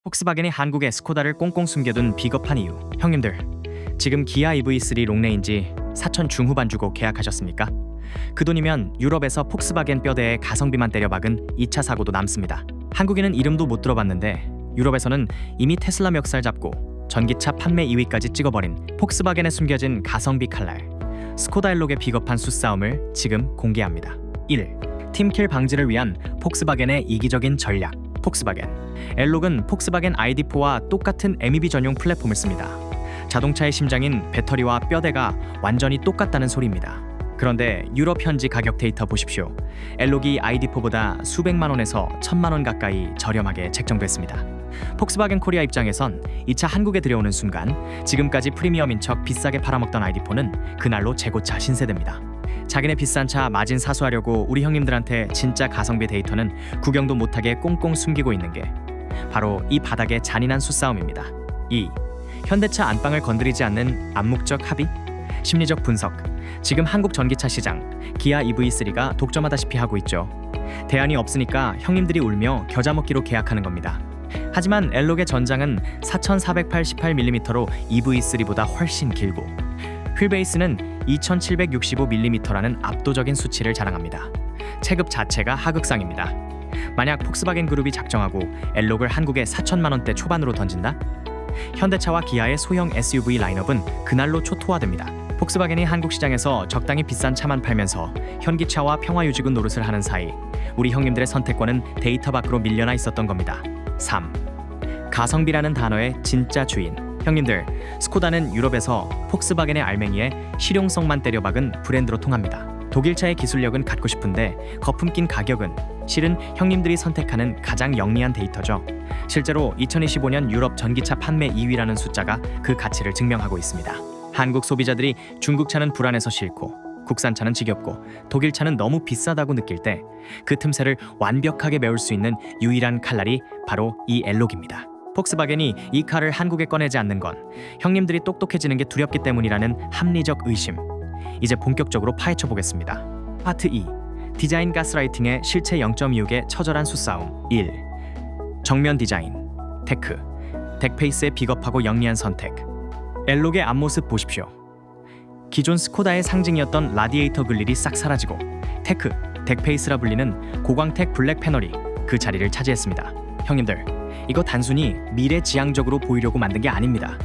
폭스바겐이 한국에 스코다를 꽁꽁 숨겨둔 비겁한 이유. 형님들, 지금 기아 EV3 롱레인지 4천 중후반 주고 계약하셨습니까? 그 돈이면 유럽에서 폭스바겐 뼈대에 가성비만 때려박은 2차 사고도 남습니다. 한국인은 이름도 못 들어봤는데 유럽에서는 이미 테슬라 멱살 잡고 전기차 판매 2위까지 찍어버린 폭스바겐에 숨겨진 가성비 칼날, 스코다 엘록의 비겁한 수싸움을 지금 공개합니다. 1. 팀킬 방지를 위한 폭스바겐의 이기적인 전략. 폭스바겐 엘록은 폭스바겐 ID.4와 똑같은 MEB 전용 플랫폼을 씁니다. 자동차의 심장인 배터리와 뼈대가 완전히 똑같다는 소리입니다. 그런데 유럽 현지 가격 데이터 보십시오. 엘록이 ID.4보다 수백만 원에서 1,000만 원 가까이 저렴하게 책정됐습니다. 폭스바겐 코리아 입장에선 이 차 한국에 들여오는 순간 지금까지 프리미엄인 척 비싸게 팔아먹던 ID.4는 그날로 재고차 신세대입니다. 자기네 비싼 차 마진 사수하려고 우리 형님들한테 진짜 가성비 데이터는 구경도 못하게 꽁꽁 숨기고 있는 게 바로 이 바닥의 잔인한 수싸움입니다. 2. 현대차 안방을 건드리지 않는 암묵적 합의? 심리적 분석. 지금 한국 전기차 시장 기아 EV3가 독점하다시피 하고 있죠. 대안이 없으니까 형님들이 울며 겨자 먹기로 계약하는 겁니다. 하지만 엘록의 전장은 4488mm로 EV3보다 훨씬 길고 휠베이스는 2765mm라는 압도적인 수치를 자랑합니다. 체급 자체가 하극상입니다. 만약 폭스바겐 그룹이 작정하고 엘록을 한국에 4천만 원대 초반으로 던진다? 현대차와 기아의 소형 SUV 라인업은 그날로 초토화됩니다. 폭스바겐이 한국 시장에서 적당히 비싼 차만 팔면서 현기차와 평화유지군 노릇을 하는 사이 우리 형님들의 선택권은 데이터 밖으로 밀려나 있었던 겁니다. 3. 가성비라는 단어의 진짜 주인. 형님들, 스코다는 유럽에서 폭스바겐의 알맹이에 실용성만 때려박은 브랜드로 통합니다. 독일차의 기술력은 갖고 싶은데 거품 낀 가격은 실은 형님들이 선택하는 가장 영리한 데이터죠. 실제로 2025년 유럽 전기차 판매 2위라는 숫자가 그 가치를 증명하고 있습니다. 한국 소비자들이 중국차는 불안해서 싫고 국산차는 지겹고 독일차는 너무 비싸다고 느낄 때 그 틈새를 완벽하게 메울 수 있는 유일한 칼날이 바로 이 엘록입니다. 폭스바겐이 이 칼을 한국에 꺼내지 않는 건 형님들이 똑똑해지는 게 두렵기 때문이라는 합리적 의심. 이제 본격적으로 파헤쳐 보겠습니다. 파트 2. 디자인 가스라이팅의 실체 0.26의 처절한 수싸움. 1. 정면 디자인. 테크. 덱페이스의 비겁하고 영리한 선택. 엘록의 앞모습 보십시오. 기존 스코다의 상징이었던 라디에이터 글릴이 싹 사라지고 테크, 덱페이스라 불리는 고광택 블랙 패널이 그 자리를 차지했습니다. 형님들, 이거 단순히 미래지향적으로 보이려고 만든 게 아닙니다.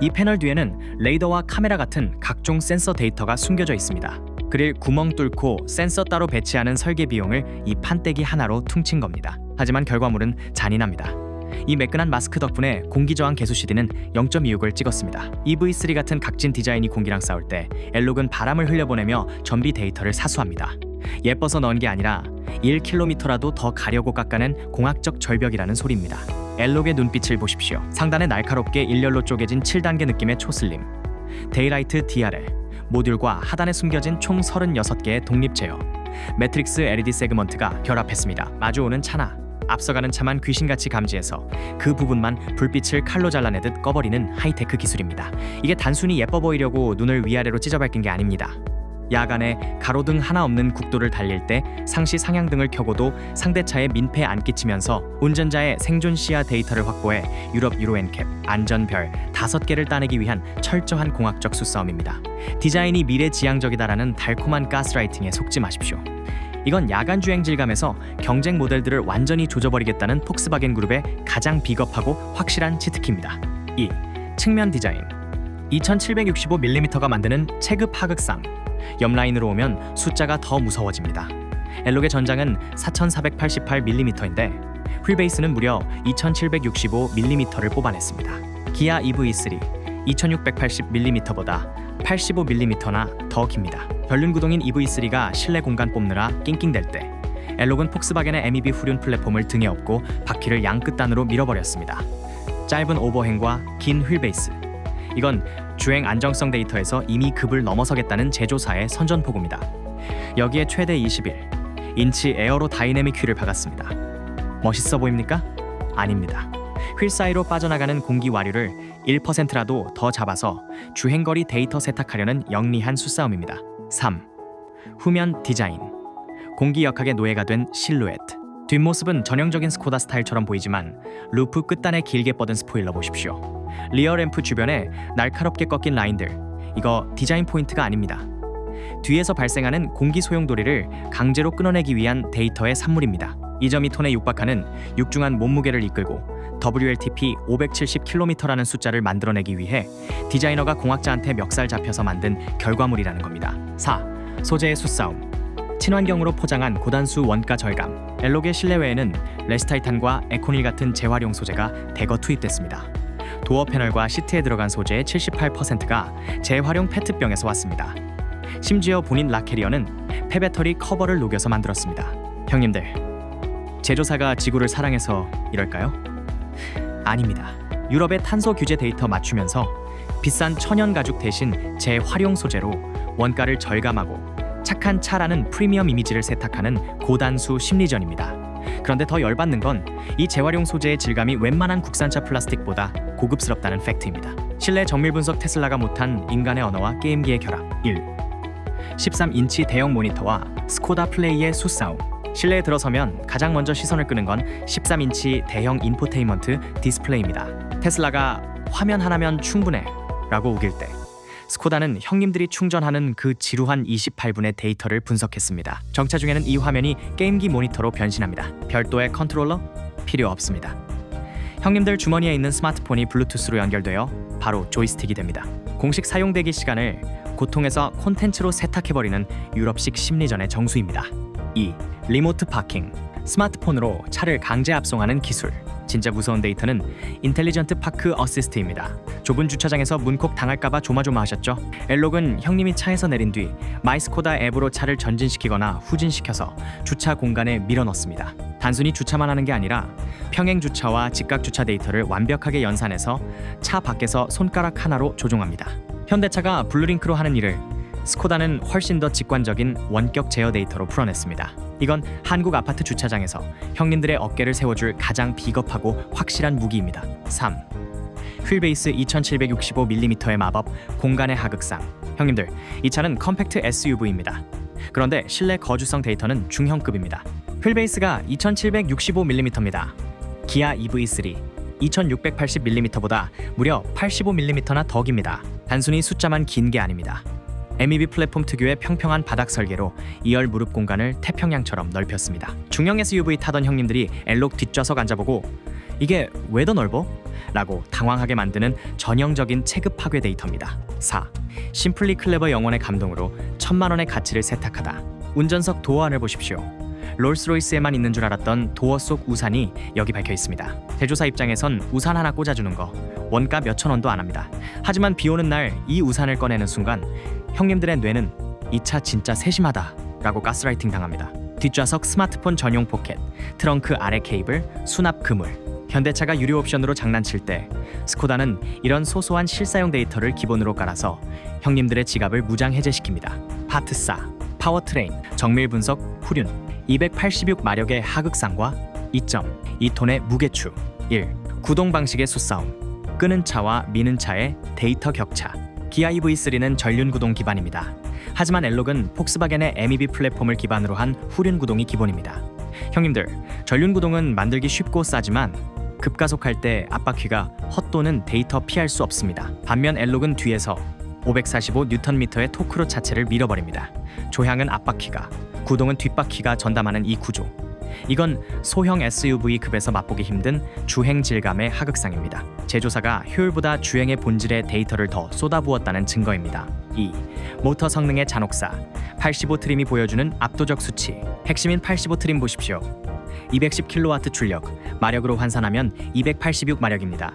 이 패널 뒤에는 레이더와 카메라 같은 각종 센서 데이터가 숨겨져 있습니다. 그릴 구멍 뚫고 센서 따로 배치하는 설계 비용을 이 판때기 하나로 퉁친 겁니다. 하지만 결과물은 잔인합니다. 이 매끈한 마스크 덕분에 공기저항 개수 CD는 0.26을 찍었습니다. EV3 같은 각진 디자인이 공기랑 싸울 때 엘록은 바람을 흘려보내며 전비 데이터를 사수합니다. 예뻐서 넣은 게 아니라 1km라도 더 가려고 깎아낸 공학적 절벽이라는 소리입니다. 엘록의 눈빛을 보십시오. 상단에 날카롭게 일렬로 쪼개진 7단계 느낌의 초슬림, 데이라이트 DRL, 모듈과 하단에 숨겨진 총 36개의 독립 제어, 매트릭스 LED 세그먼트가 결합했습니다. 마주오는 차나 앞서가는 차만 귀신같이 감지해서 그 부분만 불빛을 칼로 잘라내듯 꺼버리는 하이테크 기술입니다. 이게 단순히 예뻐 보이려고 눈을 위아래로 찢어밟힌 게 아닙니다. 야간에 가로등 하나 없는 국도를 달릴 때 상시 상향등을 켜고도 상대차에 민폐 안 끼치면서 운전자의 생존 시야 데이터를 확보해 유럽 유로 엔캡 안전별 5개를 따내기 위한 철저한 공학적 수싸움입니다. 디자인이 미래지향적이다라는 달콤한 가스라이팅에 속지 마십시오. 이건 야간 주행 질감에서 경쟁 모델들을 완전히 조져버리겠다는 폭스바겐 그룹의 가장 비겁하고 확실한 치트키입니다. 2. 측면 디자인. 2765mm가 만드는 체급 하극상. 옆라인으로 오면 숫자가 더 무서워집니다. 엘록의 전장은 4488mm인데 휠베이스는 무려 2765mm를 뽑아냈습니다. 기아 EV3 2680mm보다 85mm나 더 깁니다. 전륜구동인 EV3가 실내 공간 뽑느라 낑낑댈 때 엘록은 폭스바겐의 MEB 후륜 플랫폼을 등에 업고 바퀴를 양끝단으로 밀어버렸습니다. 짧은 오버행과 긴 휠베이스. 이건 주행 안정성 데이터에서 이미 급을 넘어서겠다는 제조사의 선전포고입니다. 여기에 최대 21인치 에어로 다이내믹 휠을 박았습니다. 멋있어 보입니까? 아닙니다. 휠 사이로 빠져나가는 공기 와류를 1%라도 더 잡아서 주행거리 데이터 세탁하려는 영리한 수싸움입니다. 3. 후면 디자인. 공기 역학의 노예가 된 실루엣. 뒷모습은 전형적인 스코다 스타일처럼 보이지만 루프 끝단에 길게 뻗은 스포일러 보십시오. 리어 램프 주변에 날카롭게 꺾인 라인들, 이거 디자인 포인트가 아닙니다. 뒤에서 발생하는 공기 소용돌이를 강제로 끊어내기 위한 데이터의 산물입니다. 이 점이 톤에 육박하는 육중한 몸무게를 이끌고 WLTP 570km라는 숫자를 만들어내기 위해 디자이너가 공학자한테 멱살 잡혀서 만든 결과물이라는 겁니다. 4. 소재의 수싸움. 친환경으로 포장한 고단수 원가 절감. 엘록의 실내외에는 레스타이탄과 에코닐 같은 재활용 소재가 대거 투입됐습니다. 도어 패널과 시트에 들어간 소재의 78%가 재활용 페트병에서 왔습니다. 심지어 본인 락캐리어는 폐배터리 커버를 녹여서 만들었습니다. 형님들, 제조사가 지구를 사랑해서 이럴까요? 아닙니다. 유럽의 탄소 규제 데이터 맞추면서 비싼 천연 가죽 대신 재활용 소재로 원가를 절감하고 착한 차라는 프리미엄 이미지를 세탁하는 고단수 심리전입니다. 그런데 더 열받는 건 이 재활용 소재의 질감이 웬만한 국산차 플라스틱보다 고급스럽다는 팩트입니다. 실내 정밀 분석 테슬라가 못한 인간의 언어와 게임기의 결합. 1. 13인치 대형 모니터와 스코다 플레이의 수싸움. 실내에 들어서면 가장 먼저 시선을 끄는 건 13인치 대형 인포테인먼트 디스플레이입니다. 테슬라가 화면 하나면 충분해 라고 우길 때 스코다는 형님들이 충전하는 그 지루한 28분의 데이터를 분석했습니다. 정차 중에는 이 화면이 게임기 모니터로 변신합니다. 별도의 컨트롤러 필요 없습니다. 형님들 주머니에 있는 스마트폰이 블루투스로 연결되어 바로 조이스틱이 됩니다. 공식 사용대기 시간을 고통에서 콘텐츠로 세탁해버리는 유럽식 심리전의 정수입니다. 2. 리모트 파킹. 스마트폰으로 차를 강제 압송하는 기술. 진짜 무서운 데이터는 인텔리전트 파크 어시스트입니다. 좁은 주차장에서 문콕 당할까봐 조마조마하셨죠? 엘록은 형님이 차에서 내린 뒤 마이스코다 앱으로 차를 전진시키거나 후진시켜서 주차 공간에 밀어넣습니다. 단순히 주차만 하는 게 아니라 평행 주차와 직각 주차 데이터를 완벽하게 연산해서 차 밖에서 손가락 하나로 조종합니다. 현대차가 블루링크로 하는 일을 스코다는 훨씬 더 직관적인 원격 제어 데이터로 풀어냈습니다. 이건 한국 아파트 주차장에서 형님들의 어깨를 세워줄 가장 비겁하고 확실한 무기입니다. 3. 휠베이스 2765mm의 마법, 공간의 하극상. 형님들, 이 차는 컴팩트 SUV입니다. 그런데 실내 거주성 데이터는 중형급입니다. 휠베이스가 2765mm입니다. 기아 EV3 2680mm보다 무려 85mm나 더 깁니다. 단순히 숫자만 긴 게 아닙니다. MEB 플랫폼 특유의 평평한 바닥 설계로 2열 무릎 공간을 태평양처럼 넓혔습니다. 중형 SUV 타던 형님들이 엘록 뒷좌석 앉아보고 이게 왜 더 넓어? 라고 당황하게 만드는 전형적인 체급 파괴 데이터입니다. 4. 심플리 클레버 영원의 감동으로 1000만 원의 가치를 세탁하다. 운전석 도어 안을 보십시오. 롤스로이스에만 있는 줄 알았던 도어 속 우산이 여기 박혀 있습니다. 제조사 입장에선 우산 하나 꽂아주는 거 원가 몇천 원도 안 합니다. 하지만 비 오는 날 이 우산을 꺼내는 순간 형님들의 뇌는 이 차 진짜 세심하다 라고 가스라이팅 당합니다. 뒷좌석 스마트폰 전용 포켓, 트렁크 아래 케이블, 수납 그물. 현대차가 유료 옵션으로 장난칠 때 스코다는 이런 소소한 실사용 데이터를 기본으로 깔아서 형님들의 지갑을 무장 해제시킵니다. 파트 4. 파워트레인, 정밀 분석, 후륜. 286마력의 하극상과 2.2톤의 무게추. 1. 구동 방식의 수싸움. 끄는 차와 미는 차의 데이터 격차. 기아 EV3는 전륜 구동 기반입니다. 하지만 엘록은 폭스바겐의 MEB 플랫폼을 기반으로 한 후륜 구동이 기본입니다. 형님들, 전륜 구동은 만들기 쉽고 싸지만 급가속할 때 앞바퀴가 헛도는 데이터 피할 수 없습니다. 반면 엘록은 뒤에서 545Nm의 토크로 차체를 밀어버립니다. 조향은 앞바퀴가, 구동은 뒷바퀴가 전담하는 이 구조. 이건 소형 SUV급에서 맛보기 힘든 주행 질감의 하극상입니다. 제조사가 효율보다 주행의 본질에 데이터를 더 쏟아부었다는 증거입니다. 2. 모터 성능의 잔혹사. 85 트림이 보여주는 압도적 수치. 핵심인 85 트림 보십시오. 210kW 출력, 마력으로 환산하면 286마력입니다.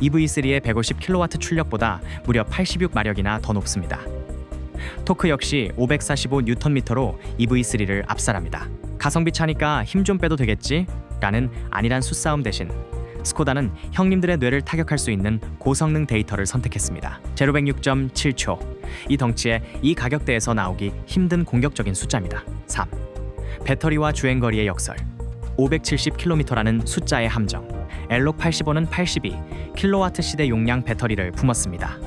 EV3의 150kW 출력보다 무려 86마력이나 더 높습니다. 토크 역시 545Nm로 EV3를 압살합니다. 가성비 차니까 힘 좀 빼도 되겠지? 라는 안일한 수싸움 대신 스코다는 형님들의 뇌를 타격할 수 있는 고성능 데이터를 선택했습니다. 0-106.7초. 이 덩치에 이 가격대에서 나오기 힘든 공격적인 숫자입니다. 3. 배터리와 주행거리의 역설. 570km라는 숫자의 함정. 엘록 85는 82 kWh 용량 배터리를 품었습니다.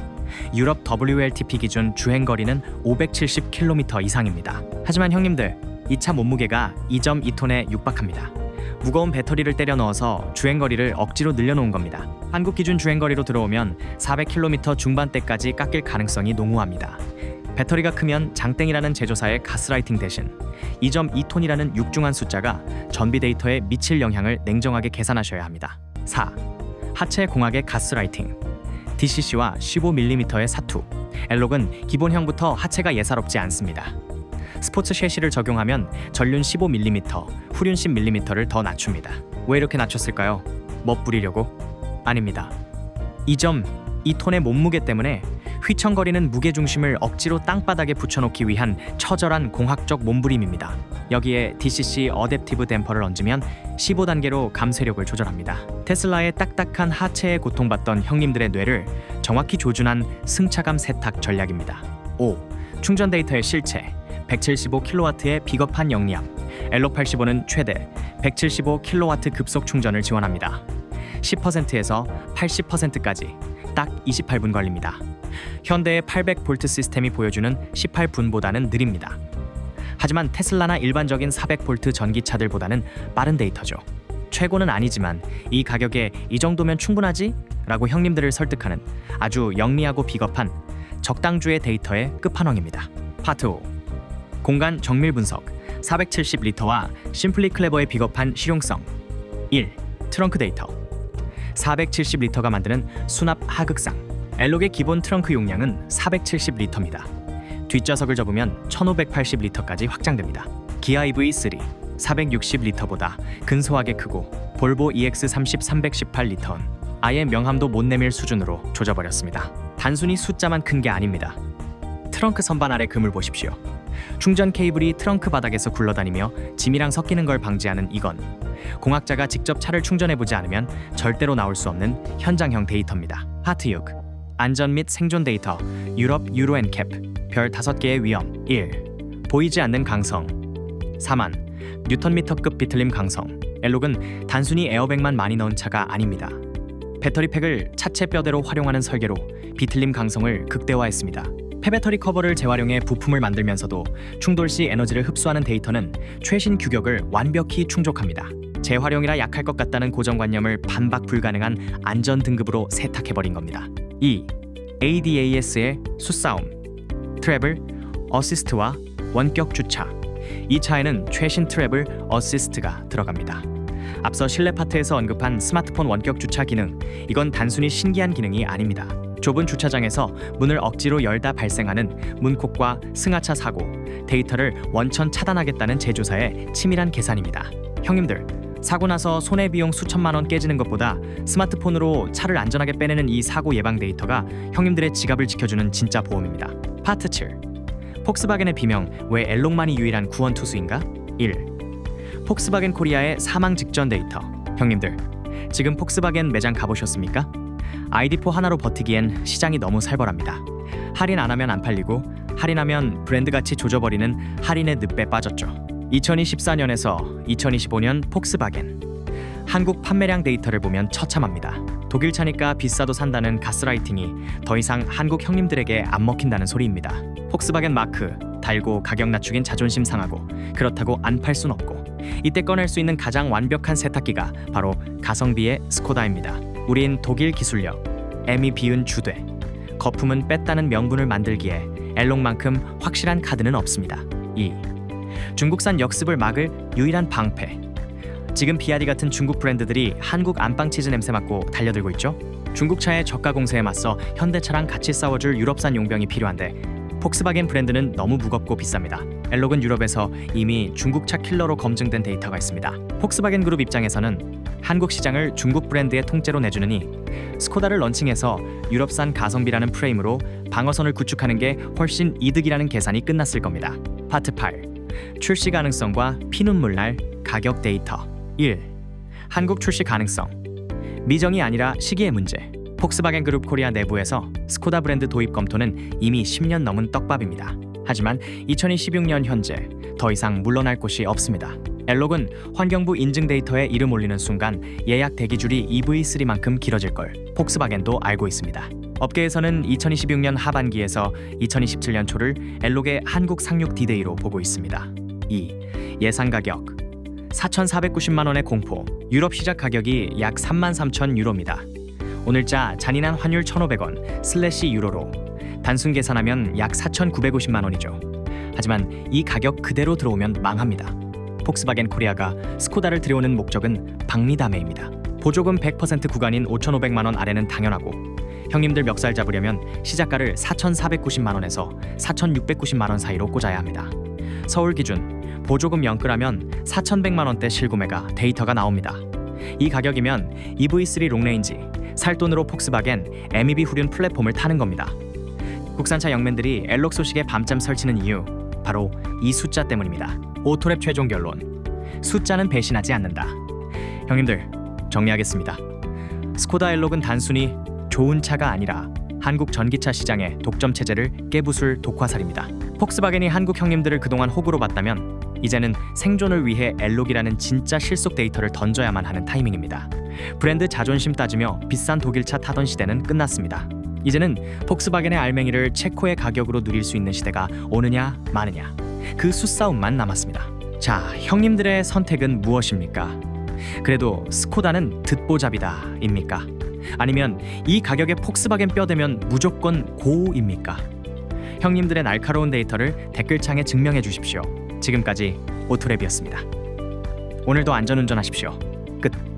유럽 WLTP 기준 주행거리는 570km 이상입니다. 하지만 형님들, 이 차 몸무게가 2.2톤에 육박합니다. 무거운 배터리를 때려 넣어서 주행거리를 억지로 늘려놓은 겁니다. 한국 기준 주행거리로 들어오면 400km 중반대까지 깎일 가능성이 농후합니다. 배터리가 크면 장땡이라는 제조사의 가스라이팅 대신 2.2톤이라는 육중한 숫자가 전비 데이터에 미칠 영향을 냉정하게 계산하셔야 합니다. 4. 하체 공학의 가스라이팅. DCC와 15mm의 사투. 엘록은 기본형부터 하체가 예사롭지 않습니다. 스포츠 셰시를 적용하면 전륜 15mm, 후륜 10mm를 더 낮춥니다. 왜 이렇게 낮췄을까요? 멋부리려고? 아닙니다. 2.2톤의 몸무게 때문에 휘청거리는 무게중심을 억지로 땅바닥에 붙여놓기 위한 처절한 공학적 몸부림입니다. 여기에 DCC 어댑티브 댐퍼를 얹으면 15단계로 감쇄력을 조절합니다. 테슬라의 딱딱한 하체에 고통받던 형님들의 뇌를 정확히 조준한 승차감 세탁 전략입니다. 5. 충전 데이터의 실체. 175kW의 비겁한 영리함. 엘록 85는 최대 175kW 급속 충전을 지원합니다. 10%에서 80%까지 딱 28분 걸립니다. 현대의 800V 시스템이 보여주는 18분보다는 느립니다. 하지만 테슬라나 일반적인 400V 전기차들보다는 빠른 데이터죠. 최고는 아니지만 이 가격에 이 정도면 충분하지? 라고 형님들을 설득하는 아주 영리하고 비겁한 적당주의 데이터의 끝판왕입니다. 파트 5. 공간 정밀 분석. 470L와 심플리 클레버의 비겁한 실용성. 1. 트렁크 데이터. 470L가 만드는 수납 하극상. 엘록의 기본 트렁크 용량은 470L입니다. 뒷좌석을 접으면 1580L까지 확장됩니다. 기아 EV3 460L보다 근소하게 크고 볼보 EX30 318L는 아예 명함도 못 내밀 수준으로 조져버렸습니다. 단순히 숫자만 큰 게 아닙니다. 트렁크 선반 아래 금을 보십시오. 충전 케이블이 트렁크 바닥에서 굴러다니며 짐이랑 섞이는 걸 방지하는 이건 공학자가 직접 차를 충전해보지 않으면 절대로 나올 수 없는 현장형 데이터입니다. 파트 6. 안전 및 생존 데이터. 유럽 유로앤캡. 별 5개의 위험. 1. 보이지 않는 강성. 4만 뉴턴미터급 비틀림 강성. 엘록은 단순히 에어백만 많이 넣은 차가 아닙니다. 배터리팩을 차체 뼈대로 활용하는 설계로 비틀림 강성을 극대화했습니다. 폐배터리 커버를 재활용해 부품을 만들면서도 충돌 시 에너지를 흡수하는 데이터는 최신 규격을 완벽히 충족합니다. 재활용이라 약할 것 같다는 고정관념을 반박 불가능한 안전 등급으로 세탁해버린 겁니다. 2. ADAS의 수싸움. 트래블, 어시스트와 원격 주차. 이 차에는 최신 트래블 어시스트가 들어갑니다. 앞서 실내 파트에서 언급한 스마트폰 원격 주차 기능, 이건 단순히 신기한 기능이 아닙니다. 좁은 주차장에서 문을 억지로 열다 발생하는 문콕과 승하차 사고, 데이터를 원천 차단하겠다는 제조사의 치밀한 계산입니다. 형님들, 사고 나서 손해비용 수천만 원 깨지는 것보다 스마트폰으로 차를 안전하게 빼내는 이 사고 예방 데이터가 형님들의 지갑을 지켜주는 진짜 보험입니다. 파트 7. 폭스바겐의 비명, 왜 엘록만이 유일한 구원투수인가? 1. 폭스바겐 코리아의 사망 직전 데이터. 형님들, 지금 폭스바겐 매장 가보셨습니까? ID4 하나로 버티기엔 시장이 너무 살벌합니다. 할인 안 하면 안 팔리고, 할인하면 브랜드 가치 조져버리는 할인의 늪에 빠졌죠. 2024년에서 2025년 폭스바겐. 한국 판매량 데이터를 보면 처참합니다. 독일 차니까 비싸도 산다는 가스라이팅이 더 이상 한국 형님들에게 안 먹힌다는 소리입니다. 폭스바겐 마크, 달고 가격 낮추긴 자존심 상하고 그렇다고 안 팔 순 없고, 이때 꺼낼 수 있는 가장 완벽한 세탁기가 바로 가성비의 스코다입니다. 우린 독일 기술력, M이 비은 주돼, 거품은 뺐다는 명분을 만들기에 엘록만큼 확실한 카드는 없습니다. 2. 중국산 역습을 막을 유일한 방패. 지금 비아디 같은 중국 브랜드들이 한국 안방치즈 냄새 맡고 달려들고 있죠. 중국차의 저가 공세에 맞서 현대차랑 같이 싸워줄 유럽산 용병이 필요한데 폭스바겐 브랜드는 너무 무겁고 비쌉니다. 엘록은 유럽에서 이미 중국차 킬러로 검증된 데이터가 있습니다. 폭스바겐 그룹 입장에서는 한국 시장을 중국 브랜드의 통째로 내주느니 스코다를 런칭해서 유럽산 가성비라는 프레임으로 방어선을 구축하는 게 훨씬 이득이라는 계산이 끝났을 겁니다. 파트 8. 출시 가능성과 피눈물 날 가격 데이터. 1. 한국 출시 가능성. 미정이 아니라 시기의 문제. 폭스바겐 그룹 코리아 내부에서 스코다 브랜드 도입 검토는 이미 10년 넘은 떡밥입니다. 하지만 2026년 현재 더 이상 물러날 곳이 없습니다. 엘록은 환경부 인증 데이터에 이름 올리는 순간 예약 대기줄이 EV3만큼 길어질 걸 폭스바겐도 알고 있습니다. 업계에서는 2026년 하반기에서 2027년 초를 엘록의 한국 상륙 디데이로 보고 있습니다. 2. 예상 가격. 4,490만 원의 공포. 유럽 시작 가격이 약 33,000 유로입니다. 오늘자 잔인한 환율 1,500원 슬래시 유로로 단순 계산하면 약 4,950만 원이죠. 하지만 이 가격 그대로 들어오면 망합니다. 폭스바겐 코리아가 스코다를 들여오는 목적은 박리담회입니다. 보조금 100% 구간인 5,500만 원 아래는 당연하고, 형님들 멱살 잡으려면 시작가를 4,490만 원에서 4,690만 원 사이로 꽂아야 합니다. 서울 기준 보조금 연끌하면 4,100만 원대 실구매가 데이터가 나옵니다. 이 가격이면 EV3 롱레인지, 살 돈으로 폭스바겐 MEB 후륜 플랫폼을 타는 겁니다. 국산차 영맨들이 엘록 소식에 밤잠 설치는 이유, 바로 이 숫자 때문입니다. 오토랩 최종 결론, 숫자는 배신하지 않는다. 형님들, 정리하겠습니다. 스코다 엘록은 단순히 좋은 차가 아니라 한국 전기차 시장의 독점 체제를 깨부술 독화살입니다. 폭스바겐이 한국 형님들을 그동안 호구로 봤다면 이제는 생존을 위해 엘록이라는 진짜 실속 데이터를 던져야만 하는 타이밍입니다. 브랜드 자존심 따지며 비싼 독일차 타던 시대는 끝났습니다. 이제는 폭스바겐의 알맹이를 체코의 가격으로 누릴 수 있는 시대가 오느냐 마느냐, 그 수싸움만 남았습니다. 자, 형님들의 선택은 무엇입니까? 그래도 스코다는 듣보잡이다입니까? 아니면 이 가격에 폭스바겐 뼈대면 무조건 고입니까? 형님들의 날카로운 데이터를 댓글창에 증명해 주십시오. 지금까지 오토랩이었습니다. 오늘도 안전운전하십시오. 끝.